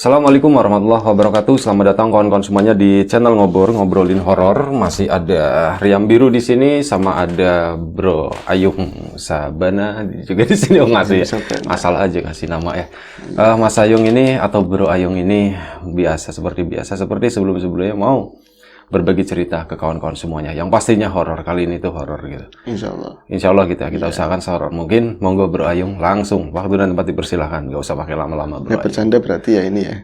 Assalamualaikum warahmatullahi wabarakatuh. Selamat datang kawan-kawan semuanya di channel ngobrolin horor. Masih ada Riam Biru di sini sama ada Bro Ayung Sabana juga di sini. Ngasih asal aja ngasih nama ya. Mas Ayung ini atau Bro Ayung ini seperti sebelum-sebelumnya mau berbagi cerita ke kawan-kawan semuanya yang pastinya horor. Kali ini tuh horor gitu. Insya Allah kita usahakan horor. Mungkin monggo Bro Ayung langsung waktu dan tempat dipersilahkan, nggak usah pakai lama-lama Bro. Nggak bercanda berarti ya ini ya?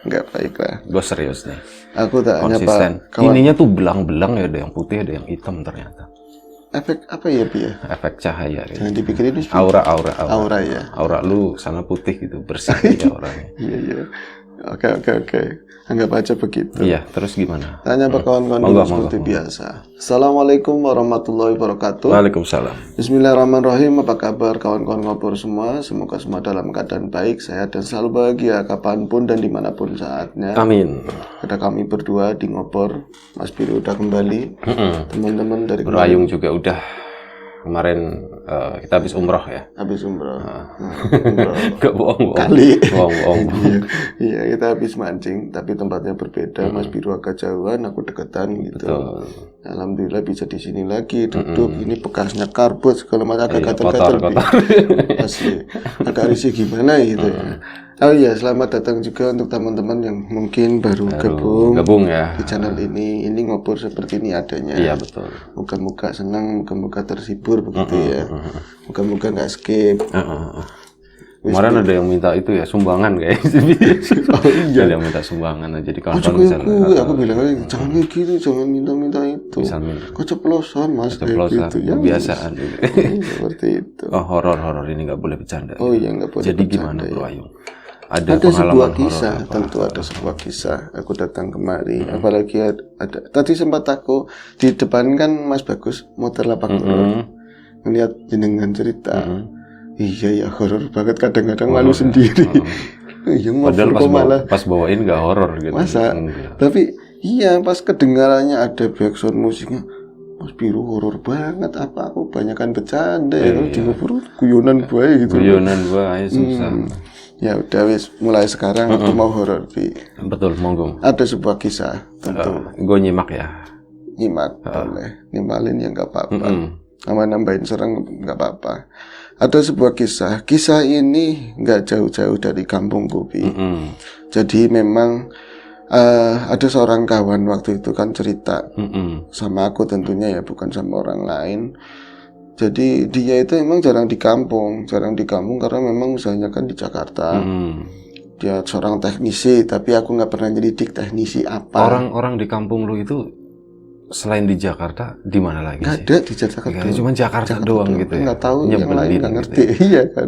Nggak baiklah. Gue serius nih. Aku tak hanya Pak. Ininya tuh belang-belang ya, ada yang putih, ada yang hitam ternyata. Efek apa ya Bi ya? Efek cahaya. Gitu. Jangan dipikirin itu. Aura Ya. Aura lu sana putih gitu, bersih ya auranya. Iya. Oke. Anggap aja begitu. Iya, terus gimana? Tanya ke kawan-kawan dulu seperti biasa. Assalamualaikum warahmatullahi wabarakatuh. Waalaikumsalam. Bismillahirrahmanirrahim. Apa kabar kawan-kawan ngobrol semua? Semoga semua dalam keadaan baik, sehat dan selalu bahagia kapanpun dan dimanapun saatnya. Amin. Ada kami berdua di ngobrol. Mas Biru udah kembali. Teman-teman dari Bro Ayung juga udah. Kemarin kita habis umroh ya. Habis umroh. Gak bohong. Kali. Bohong. Iya, kita habis mancing, tapi tempatnya berbeda. Mas Biru agak jauhan, aku deketan gitu. Betul. Alhamdulillah bisa di sini lagi duduk. Ini bekasnya karbot segala macam agak kotor. Asli. Agak risih gimana gitu ya. Oh iya, selamat datang juga untuk teman-teman yang mungkin baru gabung ya di channel ini. Ini ngobrol seperti ini adanya. Iya betul. Moga-moga senang, moga-moga terhibur begitu ya. Moga-moga nggak skip. Kemarin ada yang minta itu ya, sumbangan kayak Oh iya. Ada yang minta sumbangan aja di kantor aku bilang jangan kayak gitu, jangan minta itu. Keceplosan Mas, keceplosan, gitu ya. Kebiasaan gitu. Seperti itu. Oh, horor ini nggak boleh bercanda. Oh iya, nggak boleh. Jadi gimana Bro Ayung? Ada sebuah kisah, tentu ada sebuah kisah. Aku datang kemari, apalagi ada. Tadi sempat aku di depan kan Mas Bagus motor lapak horor, ngeliat jenengan cerita. Iya ya, horor banget, kadang-kadang malu sendiri. Iya, padahal pas bawain nggak horor gitu. Masa? Tapi iya, pas kedengarannya ada backsound musiknya, Mas Biru horor banget. Apa aku banyakan bercanda ya? Kalau di ngobor guyonan bae gitu. Guyonan bae susah. Ya udah wis, mulai sekarang aku mau horor Bi. Betul, monggo. Ada sebuah kisah tentu. Gue nyimak ya. Nyimak boleh. Nimalin ya nggak apa-apa. Sama nambahin serang nggak apa-apa. Ada sebuah kisah. Kisah ini nggak jauh-jauh dari kampungku Bi. Jadi memang ada seorang kawan waktu itu kan cerita sama aku tentunya ya, bukan sama orang lain. Jadi dia itu emang jarang di kampung karena memang usahanya kan di Jakarta. Dia seorang teknisi, tapi aku nggak pernah nyelidik teknisi apa. Orang di kampung lu itu selain di Jakarta di mana lagi sih? Nggak ada di Jakarta. Cuma Jakarta doang gitu ya. Nggak tahu yang lain nggak ngerti. Gitu ya? Iya kan.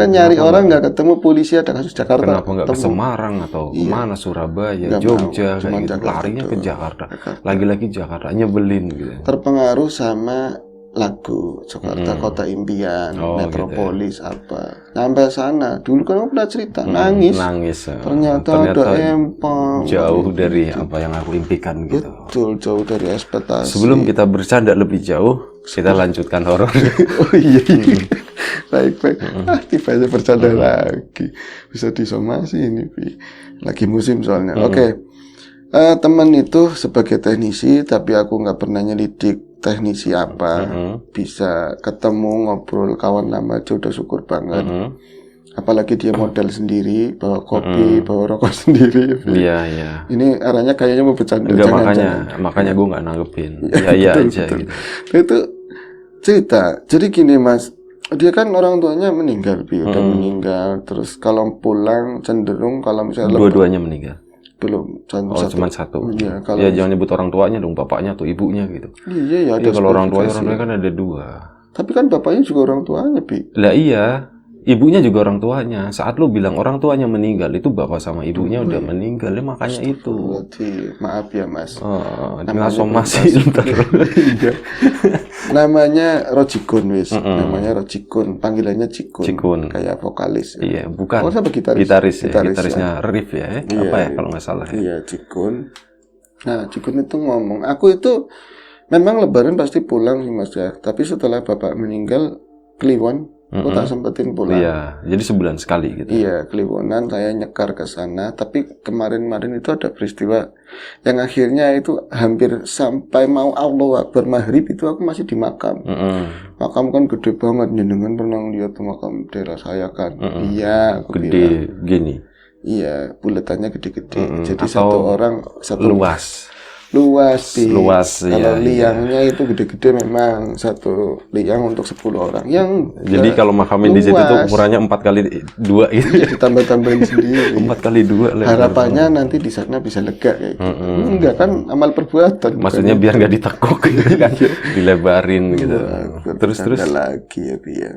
Kan nyari orang nggak ketemu, polisi ada kasus Jakarta. Kenapa nggak ke Semarang atau kemana, Surabaya, Jogja, kayak gitu. Larinya ke Jakarta. Lagi-lagi Jakarta, nyebelin gitu. Terpengaruh sama lagu Jakarta Kota Impian, Metropolis gitu ya. Apa sampai sana dulu kan aku pernah cerita nangis ternyata ada empang jauh dari apa yang aku impikan gitu. Betul, jauh dari ekspektasi. Sebelum kita bercanda lebih jauh, kita lanjutkan horor. Oh iya. Baik. Tiba-tiba bercanda lagi, bisa disomasi ini lagi musim soalnya. Oke. Teman itu sebagai teknisi, tapi aku nggak pernah nyelidik teknisi apa. Bisa ketemu, ngobrol, kawan lama aja udah syukur banget. Apalagi dia modal sendiri, bawa kopi, bawa rokok sendiri. Iya. Ini arahnya kayaknya mau bercanda. Makanya gue nggak nanggepin. Iya aja betul. Gitu. Itu cerita. Jadi gini Mas, dia kan orang tuanya meninggal, udah meninggal. Terus kalau pulang cenderung kalau misalnya dua-duanya meninggal. Belum, cuma satu. Iya, ya jangan nyebut orang tuanya dong, bapaknya atau ibunya gitu. Iya, ada kalau orang tuanya kan ada dua. Tapi kan bapaknya juga orang tuanya, Bi. Lah iya, ibunya juga orang tuanya. Saat lu bilang orang tuanya meninggal, itu bapak sama ibunya udah meninggal, makanya itu. Maaf ya Mas. Namanya somasi. Namanya Rojikun wis. Namanya Rojikun, panggilannya Cikun. Kayak vokalis. Iya, bukan. Oh, sama Gitarisnya Riff ya. Apa ya kalau nggak salah ya. Iya, Cikun. Nah, Cikun itu ngomong, aku itu memang lebaran pasti pulang sih Mas ya. Tapi setelah bapak meninggal, Kliwon Aku tak sempetin pulang. Iya, jadi sebulan sekali gitu. Iya, Kliwonan saya nyekar ke sana. Tapi kemarin-kemarin itu ada peristiwa yang akhirnya itu hampir sampai mau Allahu Akbar maghrib itu aku masih di makam. Makam kan gede banget, jenengan pernah lihat tuh makam daerah saya kan? Iya, aku Gede bilang. gini. Iya, buletannya gede-gede. Jadi satu orang satu luas. Bi. Luas, Kalau iya. liangnya itu gede-gede memang satu liang untuk 10 orang. Jadi kalau makamin di situ tuh ukurannya 4x2 gitu. Iya, ditambah-tambahin sendiri. 4x2 lebar. Harapannya nanti di sana bisa lega kayak gitu. Enggak kan amal perbuatan. Maksudnya biar nggak ditekuk gitu kan. Dilebarin gitu. Terus lagi ya, Bi ya.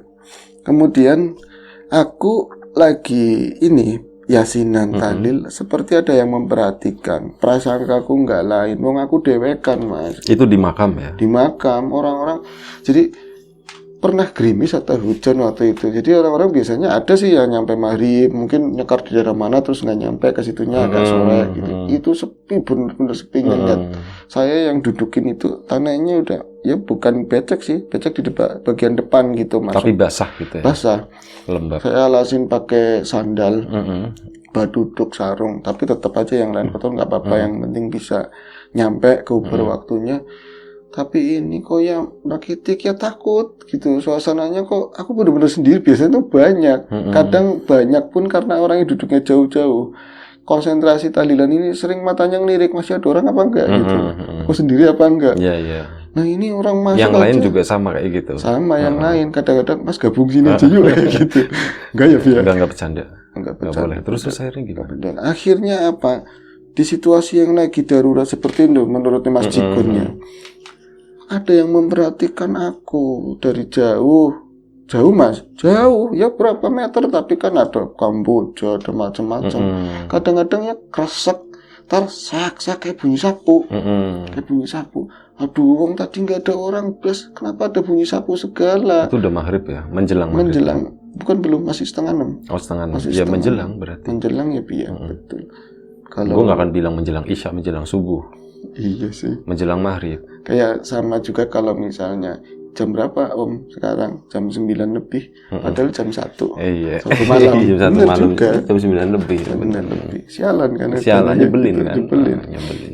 Kemudian aku lagi ini yasinan tahlil, seperti ada yang memperhatikan. Prasangkaku nggak lain, wong aku dewekan Mas. Itu di makam ya? Di makam orang-orang. Jadi pernah gerimis atau hujan waktu itu. Jadi orang-orang biasanya ada sih yang nyampe maghrib, mungkin nyekar di daerah mana terus nggak nyampe ke situnya agak sore gitu. Itu sepi, bener-bener sepi nyengat. Saya yang dudukin itu tanahnya udah ya bukan becek sih, becek di bagian depan gitu Mas. Tapi basah gitu ya? Basah. Lembab. Saya alasin pakai sandal, duduk sarung, tapi tetap aja yang lain kotor nggak apa-apa, yang penting bisa nyampe ke waktunya. Tapi ini kok yang rakitik ya takut gitu, suasananya kok aku bener-bener sendiri, biasanya tuh banyak, kadang banyak pun karena orangnya duduknya jauh-jauh. Konsentrasi tahlilan ini sering matanya ngelirik, masih ada orang apa enggak gitu, aku sendiri apa enggak. Nah ini orang masuk yang aja, lain juga sama kayak gitu. Sama yang lain, kadang-kadang Mas gabung sini aja yuk kayak gitu. Enggak ya Via? Enggak bercanda. Enggak boleh. Terus akhirnya gimana? Dan akhirnya apa? Di situasi yang lagi darurat seperti itu, menurut Mas Jikunnya, ada yang memperhatikan aku dari jauh Mas, jauh ya berapa meter, tapi kan ada Kamboja, ada macam-macam. Kadang-kadang ya kresek, sak kayak bunyi sapu, Aduh, wong tadi nggak ada orang, plus kenapa ada bunyi sapu segala? Itu udah maghrib ya, menjelang. Bukan belum, masih 5:30. Oh 5:30. Ya menjelang berarti. Menjelang ya Bi ya, betul. Kalau gue nggak akan bilang menjelang isya, menjelang subuh. Iya sih. Menjelang maghrib. Kayak sama juga kalau misalnya jam berapa Om sekarang? Jam 9 lebih. Padahal jam 1. Iya. 1 malam. Jam 1 malam juga. Jam 9 lebih. Jam 9 lebih. Sialan kan? Sialan, nyebelin kan? Nyebelin.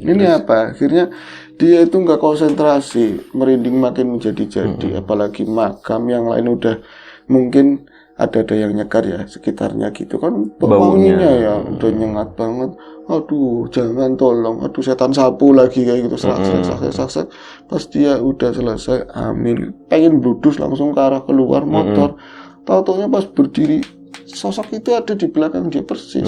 Ini apa? Akhirnya dia itu nggak konsentrasi, merinding makin menjadi-jadi. Apalagi makam yang lain udah mungkin ada yang nyekar ya sekitarnya gitu kan, baunya ya udah nyengat banget. Aduh jangan tolong, aduh setan sapu lagi kayak gitu, sak. Pas dia udah selesai ambil, pengen bludus langsung ke arah keluar motor, tahu-taunya pas berdiri sosok itu ada di belakang dia persis.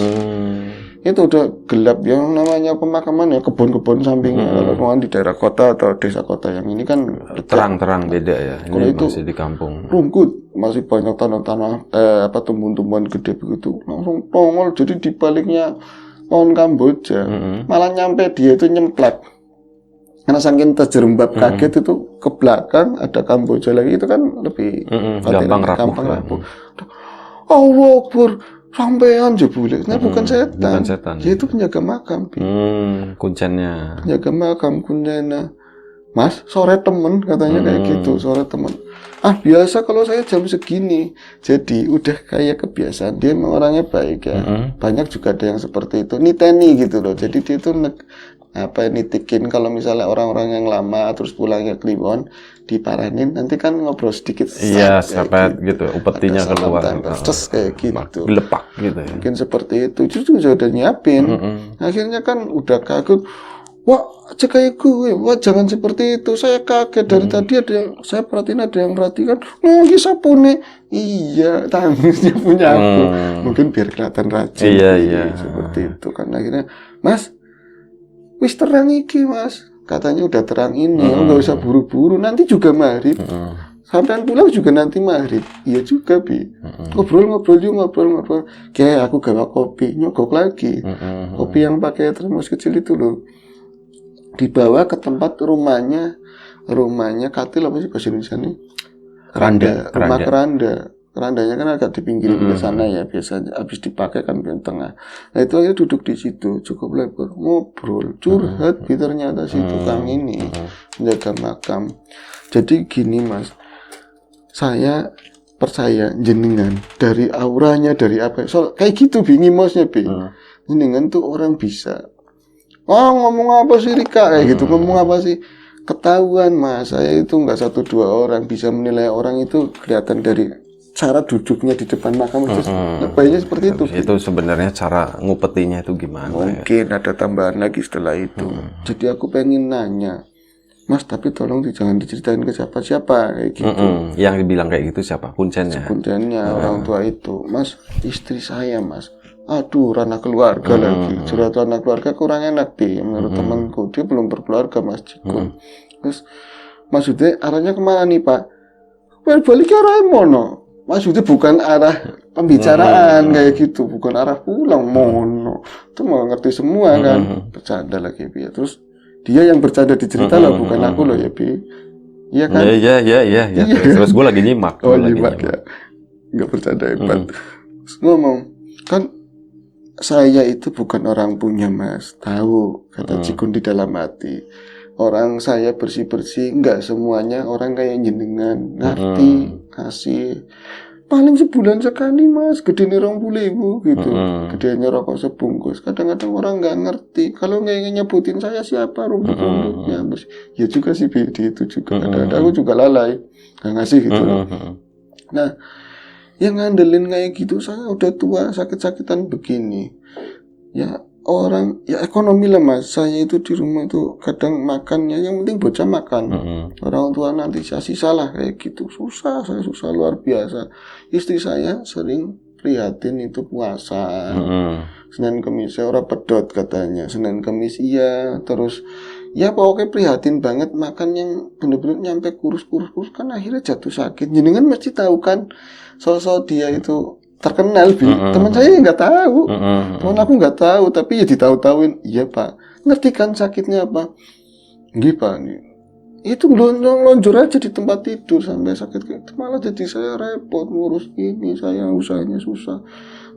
Itu udah gelap, yang namanya pemakaman ya kebun-kebun sampingnya. Kalau di daerah kota atau desa kota, yang ini kan terang-terang beda ya. Kalau ini itu masih di kampung, rumput, masih banyak tanah-tanah tumbuhan-tumbuhan gede begitu, langsung tongol. Jadi di baliknya pohon Kamboja, malah nyampe dia itu nyemplak. Karena saking terjerembab kaget itu ke belakang ada Kamboja lagi, itu kan lebih gampang rapuh. Allah Akbar, sampean jebule. Nah bukan setan. Dia itu penjaga makam. Kuncennya. Penjaga makam kuncennya. Mas, sore temen katanya kayak gitu, sore temen. Biasa kalau saya jam segini. Jadi udah kayak kebiasaan. Dia memang orangnya baik ya. Banyak juga ada yang seperti itu. Niteni gitu loh. Jadi dia tuh nitikin kalau misalnya orang-orang yang lama terus pulangnya Kliwon diparanin, nanti kan ngobrol sedikit. Iya, sampai gitu, upetinya keluar. Terus kayak gitu. Lepak gitu ya. Mungkin seperti itu. Justru sudah nyiapin. Akhirnya kan udah kaget. Wah, kayak gue. Wah, jangan seperti itu. Saya kaget dari tadi ada yang saya perhatiin, ada yang perhatikan. Oh, ini sapune. Iya, tangannya punya aku. Mungkin biar kelihatan rajin. Iya. Seperti itu kan akhirnya, Mas, wis terang iki Mas. Katanya udah terang ini, nggak usah buru-buru. Nanti juga maghrib. Sampai pulang juga nanti maghrib. Iya juga Bi. Ngobrol. Kayak aku gawa kopi, nyogok lagi. Kopi yang pakai termos kecil itu loh. Dibawa ke tempat rumahnya katil apa sih bahasa Indonesia nih? Rumah keranda. Kerandanya kan agak di pinggir sana ya biasanya. Habis dipakai kan di tengah. Nah itu akhirnya duduk di situ, cukup lebar, ngobrol, curhat. Ternyata si tukang ini menjaga makam. Jadi gini Mas, saya percaya jenengan dari auranya, dari apa, soal kayak gitu bingi mosnya Bi. Jenengan tuh orang bisa. Oh ngomong apa sih Rika kayak gitu, ngomong apa sih, ketahuan Mas, saya itu nggak 1-2 orang bisa menilai orang itu kelihatan dari cara duduknya di depan makam itu. Baiknya seperti itu. Itu sebenarnya cara ngupetinya itu gimana? Mungkin ada tambahan lagi setelah itu. Jadi aku pengen nanya, Mas, tapi tolong jangan diceritain ke siapa-siapa kayak gitu. Yang dibilang kayak gitu siapa? Kuncennya? Kuncennya orang tua itu. Mas, istri saya Mas. Aduh, ranah keluarga lagi. Curhat ranah keluarga kurang enak Bi. Menurut temanku, dia belum berkeluarga Mas Cikun. Terus maksudnya arahnya kemana nih Pak? Balik ke arah mono. Maksudnya bukan arah pembicaraan kayak gitu, bukan arah pulang mono. Itu mau ngerti semua kan. Bercanda lagi Bi. Terus dia yang bercanda di cerita lah, bukan aku loh ya Bi. Iya kan? Iya. Terus gue lagi nyimak. Oh nyimak ya. Nggak bercanda hebat. Terus ngomong, kan saya itu bukan orang punya Mas. Tahu, kata Cikun di dalam hati. Orang saya bersih-bersih, nggak semuanya orang kayak jenengan. Ngerti, kasih. Paling sebulan sekali Mas, gedenya 20.000 gitu. Gedenya rokok sebungkus. Kadang-kadang orang nggak ngerti. Kalau nggak nyebutin saya siapa rumput-rumputnya. Ya juga sih BD itu juga. Kadang-kadang aku juga lalai, nggak ngasih gitu loh. Nah, yang ngandelin kayak gitu, saya udah tua, sakit-sakitan begini. Ya orang, ya ekonomi lah Mas. Saya itu di rumah itu kadang makannya, yang penting bocah makan. Orang tua nanti sisa lah kayak gitu. Susah, saya susah luar biasa. Istri saya sering prihatin itu puasa. Senin Kemis saya ora pedot katanya. Senin Kemis iya, terus ya pokoknya prihatin banget, makan yang bener-bener nyampe kurus kan akhirnya jatuh sakit. Jenengan mesti tahu kan sosok dia itu terkenal Bi. Teman saya nggak tahu, teman aku nggak tahu, tapi ya ditahu-tahuin. Iya Pak, ngerti kan sakitnya apa? Nggih Pak, nih itu lonjor aja di tempat tidur sampai sakit gitu. Malah jadi saya repot ngurus ini, saya usahanya susah.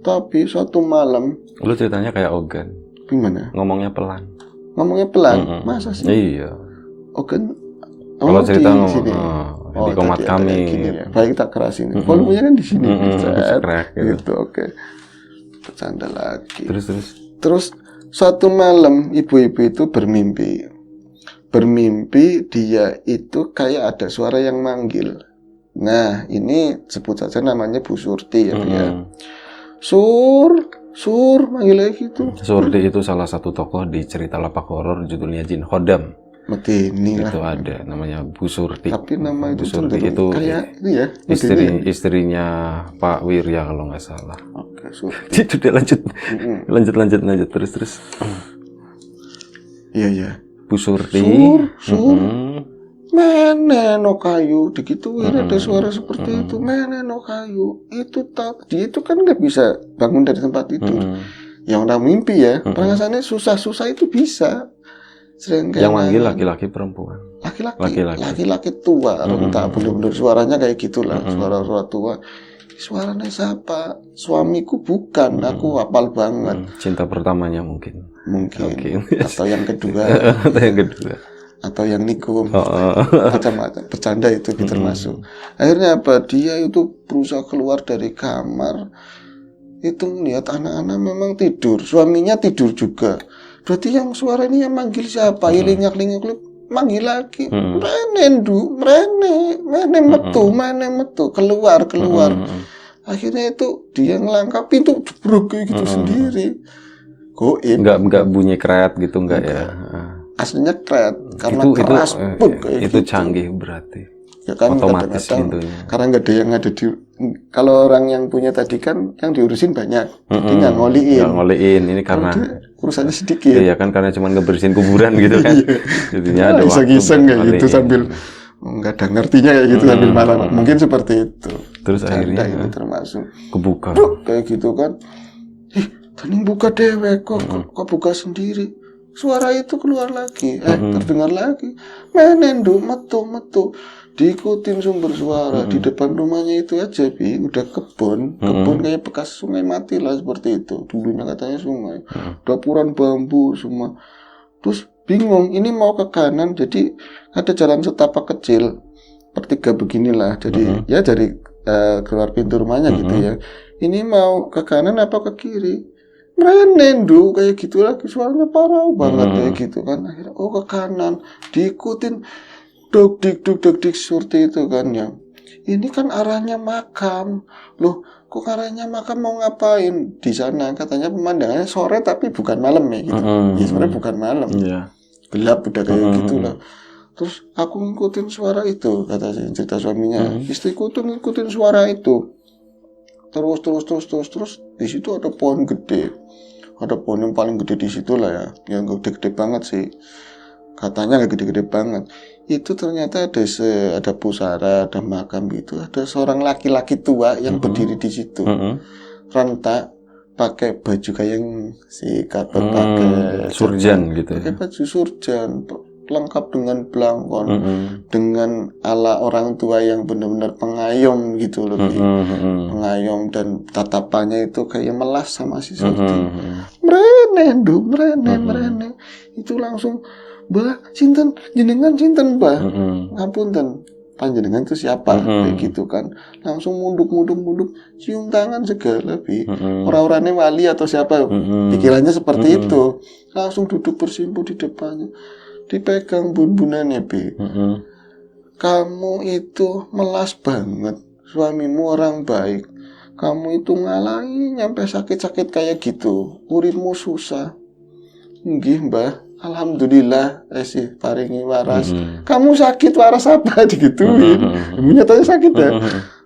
Tapi satu malam, lu ceritanya kayak Ogan. Gimana? Ngomongnya pelan. Masa sih? Iya. Ogan. Kalau cerita di sini. di komat kami. Ya. Baik kita kerasin. Volumenya kan di sini. Gitu. Oke. Bercanda lagi. Terus suatu malam ibu-ibu itu bermimpi dia itu kayak ada suara yang manggil. Nah ini sebut saja namanya Bu Surti ya dia. Sur manggil lagi gitu. Surti itu salah satu tokoh di cerita lapak horor judulnya Jin Khodam. Metini lah. Itu ada namanya Bu Surti. Tapi nama itu kayak itu ya. Istrinya Pak Wirya kalau nggak salah. Oke, Surti. Itu udah lanjut terus. Iya. Bu Surti. Sur. Meneno kayu, digituin ada suara seperti itu. Meneno kayu. Itu dia itu kan nggak bisa bangun dari tempat tidur. Yang orang mimpi ya, perasaannya susah-susah itu bisa. Yang manggil laki-laki perempuan? Laki-laki tua, entah bener-bener suaranya kayak gitulah, suara tua. Suaranya siapa? Suamiku bukan, aku hafal banget. Cinta pertamanya mungkin. Atau yang kedua. Atau yang nikung. Macam-macam. Bercanda itu termasuk. Akhirnya apa? Dia itu berusaha keluar dari kamar. Itu melihat anak-anak memang tidur, suaminya tidur juga. Berarti yang suara ini yang manggil siapa? Linyak-linyak manggil lagi. Mene metu keluar. Akhirnya itu dia ngelangkap pintu jebrok kayak gitu sendiri. Goib. Enggak bunyi kret gitu enggak ya? Aslinya kret karena itu keras itu canggih berarti. Ya kan otomatis pintunya. Karena nggak ada yang ada di, kalau orang yang punya tadi kan yang diurusin banyak, jadi nggak ngoliin. Ini karena urusannya sedikit. Iya kan, karena cuma ngebersihin kuburan gitu kan. Jadinya ada iseng-iseng kayak gitu sambil nggak ada ngertinya kayak gitu sambil malam. Mungkin seperti itu. Terus akhirnya ini termasuk kebuka. Kayak gitu kan. Tadi buka dewek kok buka sendiri. Suara itu keluar lagi, terdengar lagi. Menendu metu. Diikutin sumber suara di depan rumahnya itu aja, udah kebun kayak bekas sungai mati lah seperti itu. Dulunya katanya sungai, dapuran bambu semua. Terus bingung, ini mau ke kanan, jadi ada jalan setapak kecil, pertiga beginilah. Jadi ya dari keluar pintu rumahnya gitu ya. Ini mau ke kanan apa ke kiri? Merenendu kayak gitu lagi, suaranya parah banget kayak gitu kan. Akhirnya ke kanan, diikutin duk dik seperti itu kan ya. Ini kan arahnya makam. Loh, kok arahnya makam, mau ngapain di sana? Katanya pemandangannya sore tapi bukan malam ya gitu. Ya sebenarnya bukan malam. Gelap udah kayak gitu lah. Terus aku ngikutin suara itu, kata cerita suaminya. Istriku tuh ngikutin suara itu. Terus di situ ada pohon gede. Ada pohon yang paling gede di situ lah ya, yang gede-gede banget sih. Katanya nggak gede-gede banget. Itu ternyata ada pusara, ada makam gitu. Ada seorang laki-laki tua yang berdiri di situ. Rentak, pakai baju kayak yang si Gatot pakai surjan gitu. Pakai baju surjan, lengkap dengan belangkon, dengan ala orang tua yang benar-benar pengayom gitu lebih. Pengayom, dan tatapannya itu kayak melas sama si Surti. Merene. Itu langsung, "Mbah, sinten jenengan sinten, Mbah?" "Ngapunten, panjenengan itu siapa?" Kayak gitu kan. Langsung munduk, cium tangan segala, Bi. Orang-orangnya wali atau siapa, pikirannya seperti itu. Langsung duduk bersimpuh di depannya. Dipegang bun-bunannya, Bi. "Kamu itu melas banget. Suamimu orang baik. Kamu itu ngalahin nyampe sakit-sakit kayak gitu. Uripmu susah." "Nggih, Mbah. Alhamdulillah sih paringi waras." "Kamu sakit waras apa?" digituin. Nyatanya sakit ya.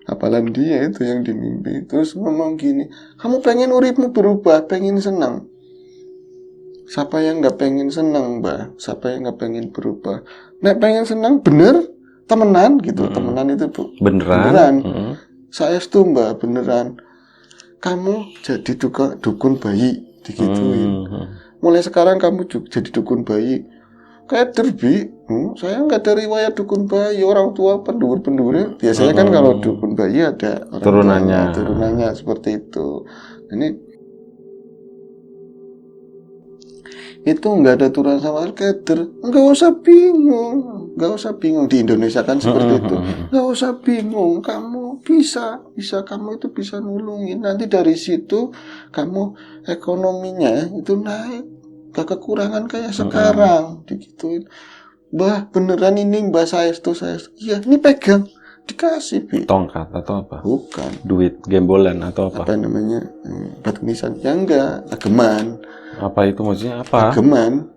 Apalan dia itu yang dimimpi. Terus ngomong gini, "Kamu pengen uripmu berubah, pengen senang. Siapa yang nggak pengen senang, Mbak? Siapa yang nggak pengen berubah? Nek pengen senang bener, temenan gitu. Temenan itu beneran. Saya setuju, Mbak, beneran. Kamu jadi dukun bayi," digituin. "Mulai sekarang kamu jadi dukun bayi." "Kayak derbi, saya nggak ada riwayat dukun bayi." Orang tua pendur-pendurnya biasanya kan kalau dukun bayi ada turunannya seperti itu. Ini itu nggak ada turunan sama keder. Nggak usah bingung di Indonesia kan seperti itu. Nggak usah bingung, kamu bisa kamu itu bisa nulungin. Nanti dari situ kamu ekonominya itu naik, gak kekurangan kayak sekarang. Digituin. "Mbah, beneran ini Mbah saya itu." "Iya, ini pegang." Dikasih, Bi. Tongkat atau apa? Bukan. Duit gembolan atau apa? Apa namanya? Batu nisan. Ya enggak, ageman. Apa itu maksudnya apa? Ageman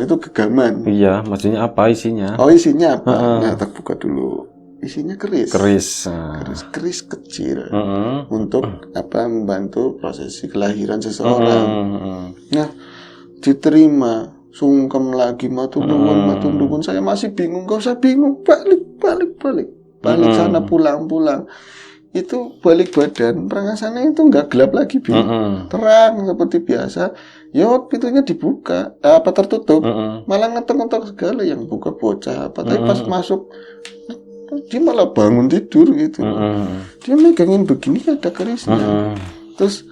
itu gegaman. Iya, maksudnya apa isinya? Oh, isinya apa? Nah, tak buka dulu. Isinya keris kecil. Untuk membantu prosesi kelahiran seseorang. Nah, diterima. Sungkem lagi, matur nuwun. Saya masih bingung. Gak usah bingung, balik sana, pulang. Itu balik badan, perasaannya itu nggak gelap lagi, Bi. Terang seperti biasa. Ya, pintunya dibuka, tertutup, malah ngetok-ngetok segala, yang buka bocah apa. Tapi pas masuk, dia malah bangun tidur gitu. Dia megangin begini, ada kerisnya. Terus,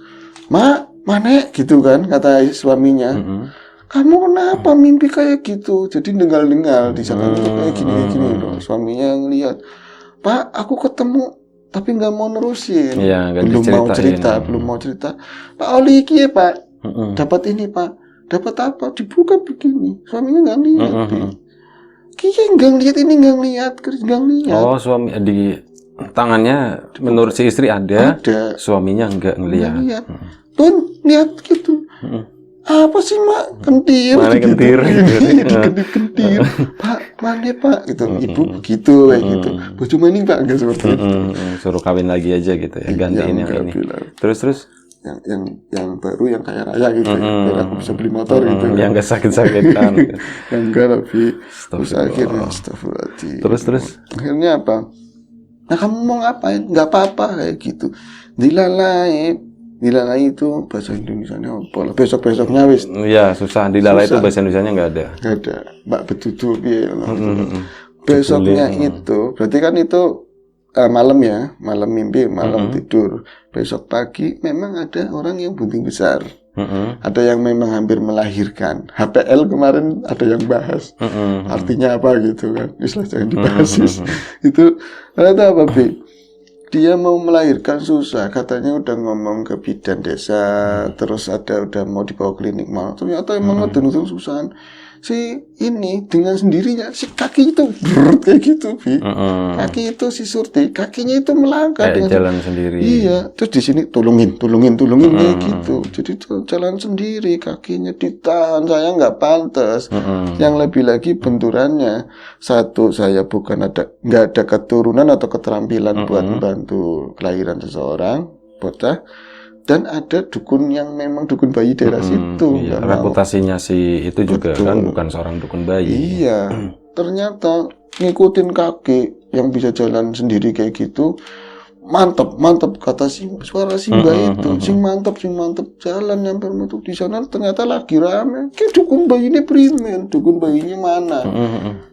"Mak, mana?" gitu kan, kata suaminya. "Kamu kenapa mimpi kayak gitu?" Jadi dengal-dengal di sana kayak gini loh. Suaminya ngeliat, "Pak, aku ketemu tapi nggak mau nerusin." Ya, belum mau cerita. "Pak Oli iki ya, Pak, dapat ini, Pak." "Dapat apa?" "Dibuka begini." Suaminya nggak lihat. Kayaknya nggak lihat. Oh, suami di tangannya menurut si istri ada. Suaminya nggak ngelihat. "Tun, lihat gitu." "Apa sih, Mak?" "Kentir." Mana kentir? Kentir. "Pak, mana, Pak?" gitu. "Ibu begitu kayak gitu." "Bojo maning, Pak." Enggak seperti itu. Suruh kawin lagi aja gitu ya, gantiin yang ini. Terus yang baru, yang kaya raya gitu. Biar aku bisa beli motor gitu. Yang enggak sakit-sakitan. Yang enggak lebih. Terus akhirnya Terus akhirnya apa? "Nah, kamu mau ngapain?" "Nggak apa-apa," kayak gitu. Dilalai itu bahasa Indonesianya apa? Besok-besoknya wis. Iya, susah. Dilalai itu bahasa Indonesianya nggak ada. Nggak ada. Mbak betutu piye. Besoknya itu, berarti kan itu malam ya, malam mimpi, malam tidur. Besok pagi memang ada orang yang bunting besar. Ada yang memang hampir melahirkan. HPL kemarin ada yang bahas. Artinya apa gitu kan? Istilah jangan dibahas. Itu ternyata apa, Bi? dia mau melahirkan susah, katanya udah ngomong ke bidan desa, terus udah mau dibawa klinik malah ternyata emang ngeden susahan. Si ini dengan sendirinya si kaki itu brrrt, kayak gitu, Bi. Kaki itu si Surti, kakinya itu melangkah kayak dengan jalan sendiri. Iya, terus di sini tolongin kayak gitu. Jadi tuh jalan sendiri, kakinya ditahan, saya nggak pantas. Yang lebih lagi benturannya, satu saya nggak ada keturunan atau keterampilan buat membantu kelahiran seseorang, bocah. Dan ada dukun yang memang dukun bayi daerah situ. Iya, reputasinya si itu juga kan bukan seorang dukun bayi. Iya, ternyata ngikutin kakek yang bisa jalan sendiri kayak gitu, mantap kata suara si Mbak itu, sing mantap jalan nyampe metu di sana ternyata lagi rame. Kayak dukun bayi ini primen, dukun bayinya mana?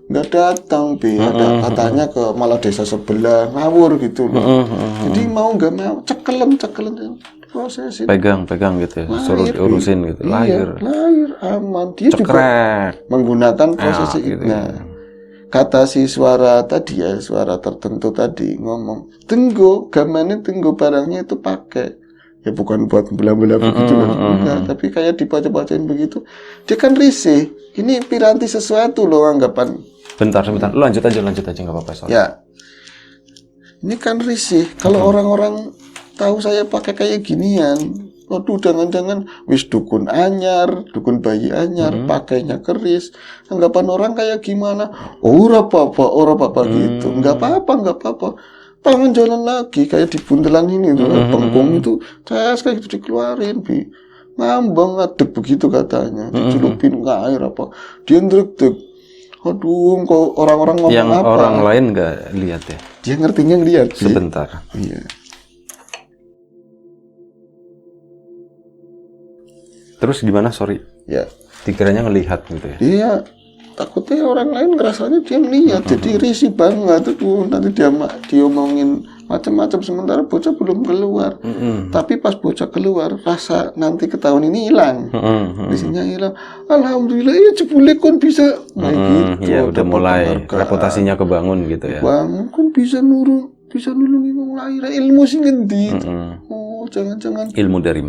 Nggak datang, ada katanya ke malah desa sebelah ngawur gitu loh. Jadi mau nggak mau cekelen prosesin, pegang gitu ya, suruh diurusin gitu, lahir aman. Dia cekrek. juga menggunakan proses itu. Gitu. Nah, kata si suara tadi ya, suara tertentu tadi ngomong, tunggu barangnya itu pakai. Ya bukan buat bela-bela begitu kan, enggak, tapi kayak dibaca-bacain begitu. Dia kan risih. Ini piranti sesuatu loh anggapan. Bentar, lu lanjut aja nggak apa-apa soalnya. Ya, ini kan risih. Kalau orang-orang tahu saya pakai kayak ginian, waduh, jangan-jangan wis dukun bayi anyar, pakainya keris. Anggapan orang kayak gimana? Ora apa-apa gitu. Enggak apa-apa. Tangan jalan lagi kayak di buntelan ini tuh, bengkong itu, tes kayak gitu dikeluarin, Bi. Ngambang ngadeg begitu katanya, dicelupin ke air apa. Dia ndrek-dek. Aduh, kok orang-orang ngomong yang apa? orang lain nggak lihat ya? Dia ngertinya ngeliat sih. Sebentar. Iya. Terus gimana, sorry? Ya. Dikiranya ngelihat gitu ya? Iya, takutnya orang lain ngerasanya dia ngeliat, jadi risih banget tuh. Nanti dia diomongin macam-macam sementara bocah belum keluar. Tapi pas bocah keluar, rasa nanti ketahuan ini hilang. Risihnya hilang. Alhamdulillah, ya jebule kon bisa. Gitu. Ya udah mulai reputasinya kebangun gitu ya. Bangun kon bisa nulungi wong lahir, ilmu sing ngendi? Oh, jangan-jangan ilmu dari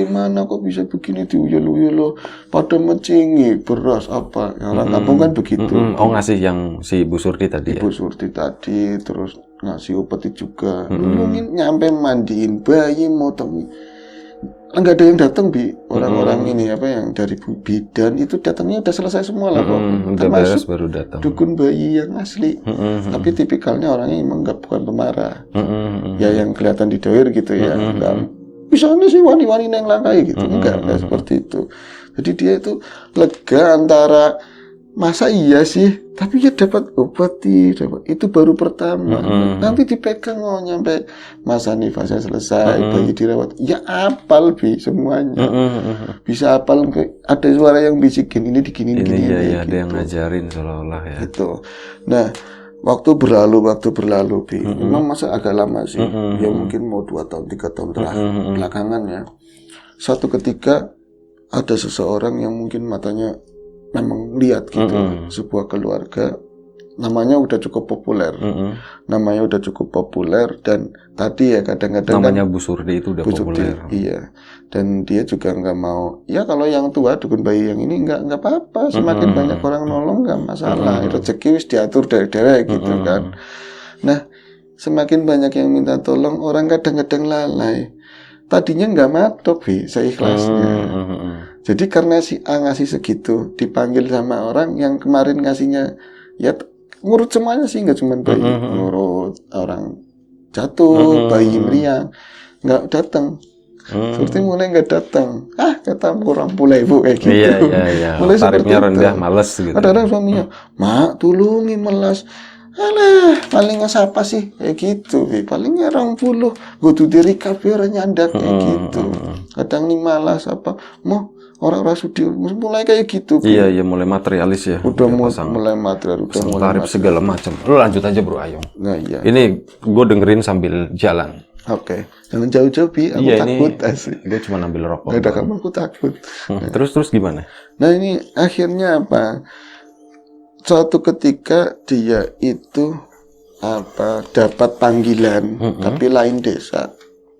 mana? Kok bisa begini diuyul-uyul pada mencingi beras apa? Orang kampung kan begitu. Oh, ngasih yang si Bu Surti tadi. Ibu Surti tadi, terus ngasih obat juga. Nulungin nyampe mandiin bayi, motong. Enggak ada yang datang, Bi. Orang-orang ini yang dari bidan itu datangnya udah selesai semua lah kok. Udah beres baru datang. Dukun bayi yang asli. Tapi tipikalnya orangnya emang bukan pemarah. Ya yang kelihatan di doir gitu ya. Enggak. Misalnya sih wani-wani yang langkai gitu. Enggak seperti itu. Jadi dia itu lega antara masa iya sih, tapi ya dapat obat itu baru pertama. Nanti dipegang nyampe masa nifasnya selesai, bayi dirawat. Ya apal Bi semuanya. Bisa apal, ada suara yang bisikin ini diginin gini. Iya, ada yang ngajarin seolah-olah ya. Gitu. Nah, waktu berlalu Bi. Memang masa agak lama sih. Ya mungkin mau 2 tahun 3 tahun belakangan ya. Suatu ketika ada seseorang yang mungkin matanya memang lihat gitu, sebuah keluarga namanya udah cukup populer dan tadi ya kadang-kadang namanya Bu Surti itu udah populer. Iya, dan dia juga nggak mau ya kalau yang tua dukun bayi yang ini nggak apa-apa, semakin banyak orang nolong nggak masalah, rezeki wis diatur dari gitu kan. Nah, semakin banyak yang minta tolong, orang kadang-kadang lalai. Tadinya nggak matok, Bi, seikhlasnya. Jadi karena si A ngasih segitu, dipanggil sama orang yang kemarin ngasihnya, ya ngurut semuanya sih, nggak cuma bayi, ngurut orang jatuh, bayi meriang, nggak datang. Seperti mulai nggak datang. Kata orang mulai Bu kayak gitu. Iya. Mulai tarifnya rendah, males gitu. Ada suaminya, Mak tulungi melas. Alah, paling siapa sih kayak gitu, paling 20 kudu diri kabeh ora nyandak kayak gitu. Kadang nih malas apa, mau orang-orang sudi mulai kayak gitu. Iya, mulai materialis ya. Udah mulai material, udah mulai tarif segala macam. Lu lanjut aja Bro Ayung. Nah, iya. Ini gue dengerin sambil jalan. Oke. Jangan jauh-jauh, Bi. Aku takut asli. Gue cuma ambil rokok. Gak ada kamu, aku takut. Terus gimana? Nah, ini akhirnya apa? Suatu ketika dia itu dapat panggilan tapi lain desa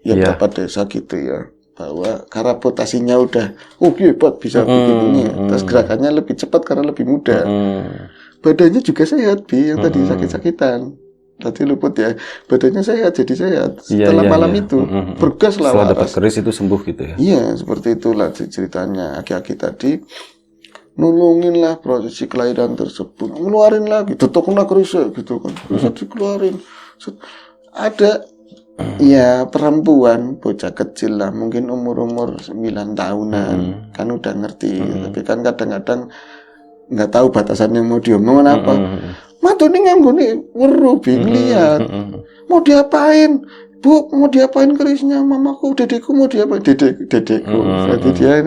dapat desa gitu ya, bahwa karena potasinya udah hebat bisa bikin ini terus gerakannya lebih cepat karena lebih mudah. Badannya juga sehat yang tadi sakit-sakitan tadi luput ya, badannya sehat jadi sehat setelah malam itu bergas lah setelah dapat keris itu sembuh gitu ya. Iya seperti itulah ceritanya. Aki-aki tadi nulungin lah prosesi kelahiran tersebut, ngeluarin lagi, tetoknya kerisnya gitu kan, kerisnya dikeluarin. Ada ya perempuan, bocah kecil lah, mungkin umur 9 tahunan, kan udah ngerti, tapi kan kadang-kadang nggak tahu batasannya mau diomongin apa. Matu nih nganggone weruh lihat, mau diapain? Bu, mau diapain kerisnya? Mamaku, dedekku mau diapain? Dedekku, berarti dia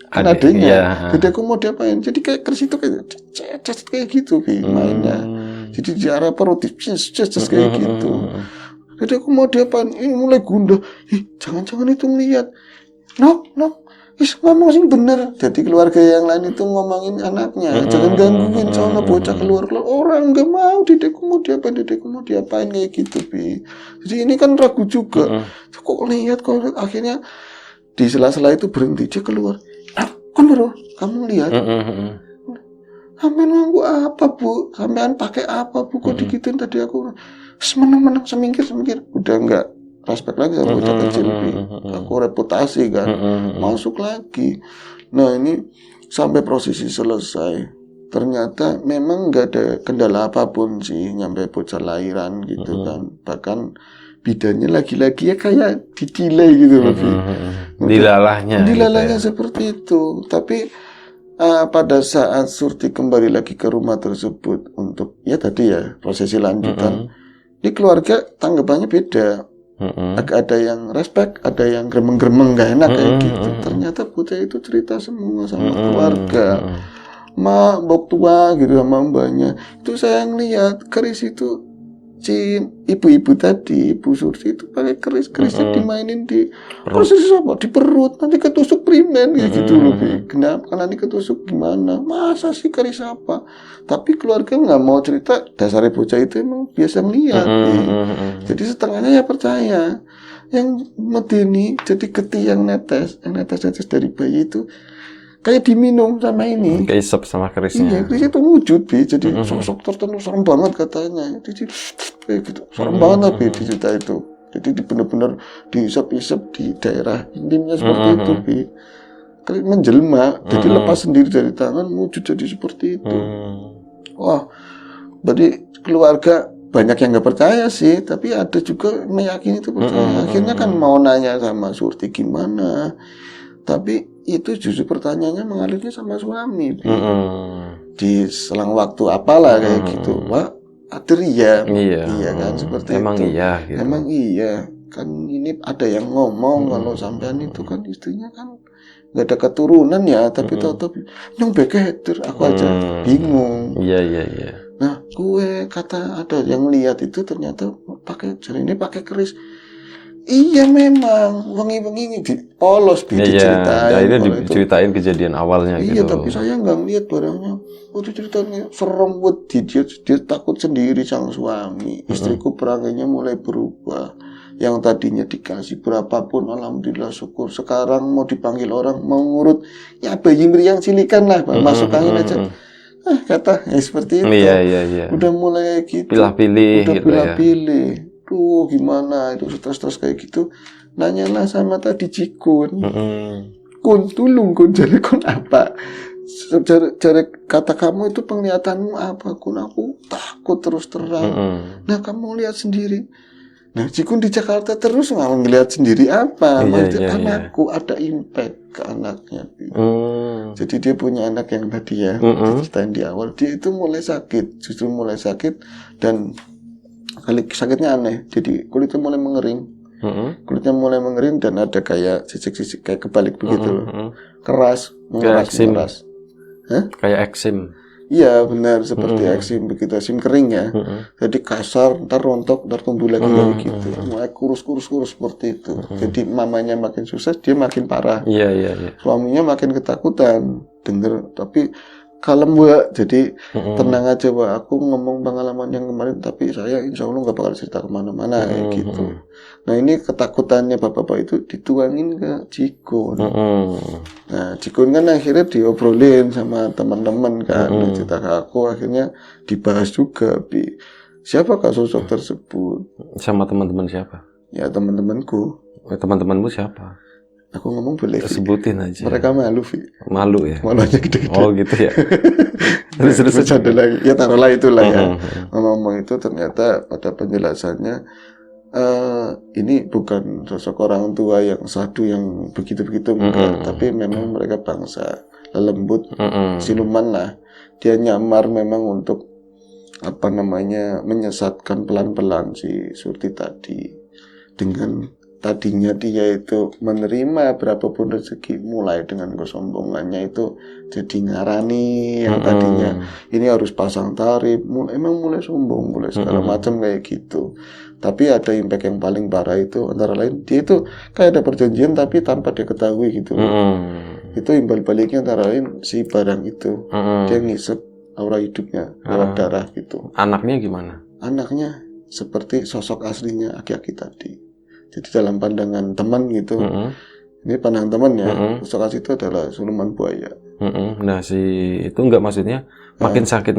kan adiknya, dedekku mau diapain? Jadi kayak keris itu kayak gitu mainnya. Jadi di arah perut kayak gitu. Dedekku mau diapain? Ini mulai gundah. Jangan-jangan itu ngeliat. Nok, ngomong sih bener. Jadi keluarga yang lain itu ngomongin anaknya, jangan gangguin, soalnya bocah keluar orang nggak mau, dedekku mau diapain kayak gitu Jadi ini kan ragu juga. Kok lihat, akhirnya di sela-sela itu berhenti, dia keluar. Kan bro, kamu lihat? Sampean nganggu apa bu? Sampean pakai apa bu? Kok digituin tadi aku? Menang semingkir, udah enggak respect lagi sama bocah kecil aku reputasi kan masuk lagi. Nah ini sampai prosesi selesai ternyata memang nggak ada kendala apapun sih nyampe bocah lahiran gitu kan, bahkan bidannya lagi-lagi ya kayak didelay gitu loh dilalahnya gitu ya. Seperti itu. Tapi pada saat Surti kembali lagi ke rumah tersebut untuk ya tadi ya prosesi lanjutan, di keluarga tanggapannya beda. Ada yang respect, ada yang gremeng-gremeng gak enak kayak gitu. Ternyata bocah itu cerita semua sama keluarga, mbok tua gitu sama mbaknya. Itu saya ngeliat keris itu si ibu-ibu tadi, Ibu Surti itu pakai kerisnya dimainin di proses apa? Di perut, nanti ketusuk primen gitu loh. Kenapa? Nanti ketusuk gimana? Masa sih keris apa? Tapi keluarga nggak mau cerita, dasar bocah itu emang biasa ngeliat. Jadi setengahnya ya percaya. Yang medeni jadi getih yang netes dari bayi itu kayak diminum sama ini, keisep sama kerisnya. Iya, keris itu wujud jadi sosok tertentu serem banget katanya. Jadi gitu, serem banget di cerita itu. Jadi benar-benar diisep-isep di daerah intimnya seperti itu Kali menjelma, jadi lepas sendiri dari tangan, wujud jadi seperti itu. Wah, berarti keluarga banyak yang nggak percaya sih, tapi ada juga meyakini itu percaya. Akhirnya kan mau nanya sama Surti gimana, tapi itu justru pertanyaannya mengalirnya sama suami. Di selang waktu apalah kayak gitu, Wah, iya kan seperti emang itu. Iya, gitu. Emang iya kan ini ada yang ngomong kalau sampean itu kan istrinya kan nggak ada keturunan ya, tapi tahu-tahu yang beketer aku aja bingung. Iya. Nah, gue kata ada yang lihat itu ternyata pakai jari ini pakai keris. Iya memang wengi-wengi polos diceritain. Akhirnya diceritain kejadian awalnya iya, gitu. tapi saya nggak ngeliat barangnya. Waktu ceritanya serem buat dia takut sendiri sang suami. Istriku perangainya mulai berubah. Yang tadinya dikasih berapapun, alhamdulillah syukur. Sekarang mau dipanggil orang, mau ngurut, ya bayi meriang silikan lah, masuk angin aja. Kata seperti itu. Iya. Udah mulai gitu. Pilih-pilih. Udah gitu pilih-pilih. Tuh gimana itu stres kayak gitu, nanyalah sama tadi Cikun. Kun tulung kun jari kun apa? Jari kata kamu itu penglihatanmu apa? Kun aku takut terus terang. Nah kamu lihat sendiri. Nah Cikun di Jakarta terus nggak ngelihat sendiri apa? Anakku ada impact ke anaknya. Jadi dia punya anak yang tadi ya diceritain di awal, dia itu justru mulai sakit dan kali sakitnya aneh, jadi kulitnya mulai mengering. Kulitnya mulai mengering dan ada kayak sisik-sisik kayak kebalik begitu loh. Keras, mengeras. Kayak eksim. Iya benar, seperti eksim begitu, eksim kering ya. Jadi kasar, ntar rontok, ntar tumbuh lagi kayak gitu. Mulai kurus seperti itu. Jadi mamanya makin susah, dia makin parah. Iya. Suaminya makin ketakutan, denger. Tapi kalem Wak, jadi tenang aja Wak, aku ngomong pengalaman yang kemarin tapi saya insya Allah nggak bakal cerita kemana-mana kayak gitu. Nah ini ketakutannya bapak-bapak itu dituangin ke Cikun. Nah Cikun kan akhirnya diobrolin sama teman-teman kan, cerita ke aku, akhirnya dibahas juga siapakah sosok tersebut. Sama teman-teman siapa? Ya teman-temanku. Teman-temanmu siapa? Aku ngomong boleh sebutin aja. Mereka malu Malu ya? Malu aja gede-gede. Oh gitu ya. Terus ada lagi. Ya taruhlah itulah ya. Ngomong itu ternyata pada penjelasannya ini bukan sosok orang tua yang sadu yang begitu-begitu enggak, tapi memang mereka bangsa lembut, siluman lah. Dia nyamar memang untuk menyesatkan pelan-pelan si Surti tadi dengan tadinya dia itu menerima berapapun rezeki, mulai dengan kesombongannya itu jadi ngarani yang tadinya ini harus pasang tarif, emang mulai sombong, mulai segala macam kayak gitu. Tapi ada impact yang paling parah itu antara lain dia itu kayak ada perjanjian tapi tanpa dia ketahui gitu. Itu imbal baliknya antara lain si barang itu dia ngisep aura hidupnya lewat darah gitu. Anaknya gimana? Anaknya seperti sosok aslinya aki-aki tadi. Jadi dalam pandangan teman gitu, ini pandangan teman ya, sosok asli itu adalah siluman buaya. Nah si itu enggak maksudnya makin sakit.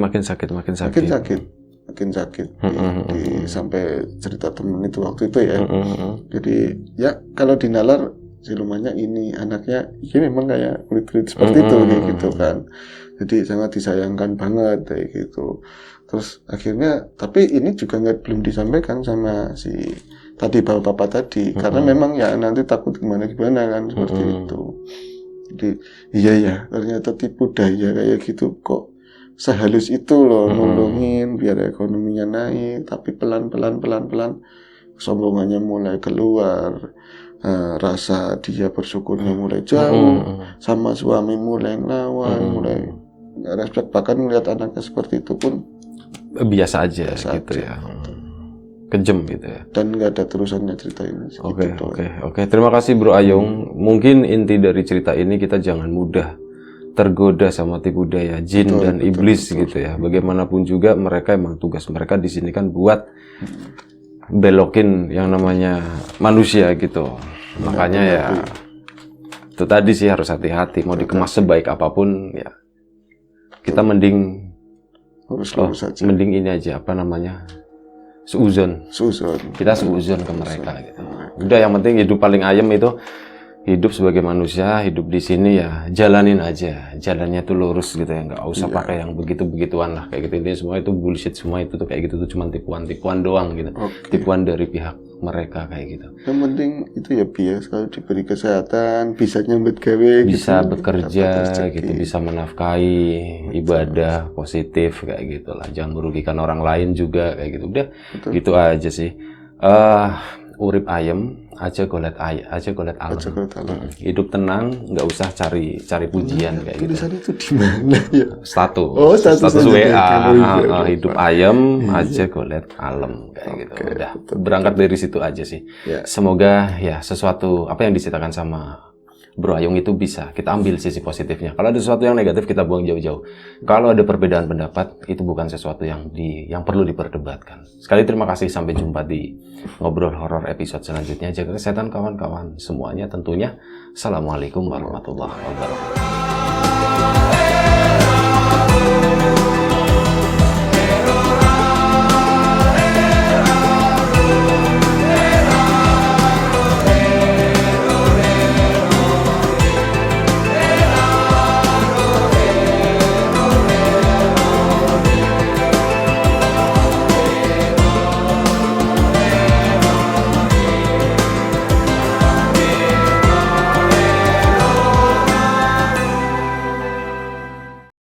Sampai cerita teman itu waktu itu ya. Jadi ya kalau dinalar silumannya ini anaknya ini memang kayak kulit-kulit seperti itu kayak gitu kan. Jadi sangat disayangkan banget kayak gitu. Terus akhirnya tapi ini juga belum disampaikan sama si tadi bapak-bapak tadi karena memang ya nanti takut gimana kan seperti itu. Jadi iya ya ternyata tipu daya kayak gitu kok sehalus itu loh nolongin biar ekonominya naik, tapi pelan kesombongannya mulai keluar, rasa dia bersyukurnya mulai jauh, sama suami mulai ngelawan, mulai nggak respect, bahkan melihat anaknya seperti itu pun biasa aja gitu ya. Kejam gitu ya. Dan nggak ada terusannya cerita ini. Oke. Terima kasih Bro Ayung. Mungkin inti dari cerita ini kita jangan mudah tergoda sama tipu daya jin dan iblis gitu ya. Bagaimanapun juga mereka emang tugas mereka di sini kan buat belokin yang namanya manusia gitu. Makanya ya itu tadi sih harus hati-hati. Mau dikemas sebaik apapun ya kita mending mending ini aja seuzon. Kita seuzon ke mereka gitu. Udah yang penting hidup paling ayem itu hidup sebagai manusia, hidup di sini ya jalanin aja. Jalannya tuh lurus gitu ya, nggak usah pakai yang begitu-begituan lah kayak gitu. Intinya semua itu bullshit, semua itu tuh kayak gitu tuh cuma tipuan doang gitu. Tipuan dari pihak mereka kayak gitu. Yang penting itu ya biasa diberi kesehatan, bisa nyambut gawe, bisa gitu, bekerja gitu, bisa menafkahi ibadah positif kayak gitulah. Jangan merugikan orang lain juga kayak gitu. Udah gitu aja sih. Urip ayem aja golet alam. Hidup tenang, nggak usah cari pujian kayak gitu. Tulisan itu di mana ya? Status WA. Hidup ayem aja golet alam kayak gitu. Udah berangkat dari situ aja sih. Semoga ya sesuatu apa yang diceritakan sama Bro Ayung itu bisa kita ambil sisi positifnya. Kalau ada sesuatu yang negatif kita buang jauh-jauh. Kalau ada perbedaan pendapat itu bukan sesuatu yang perlu diperdebatkan. Sekali terima kasih, sampai jumpa di Ngobrol Horor episode selanjutnya. Jaga kesehatan kawan-kawan semuanya tentunya. Assalamualaikum warahmatullahi wabarakatuh.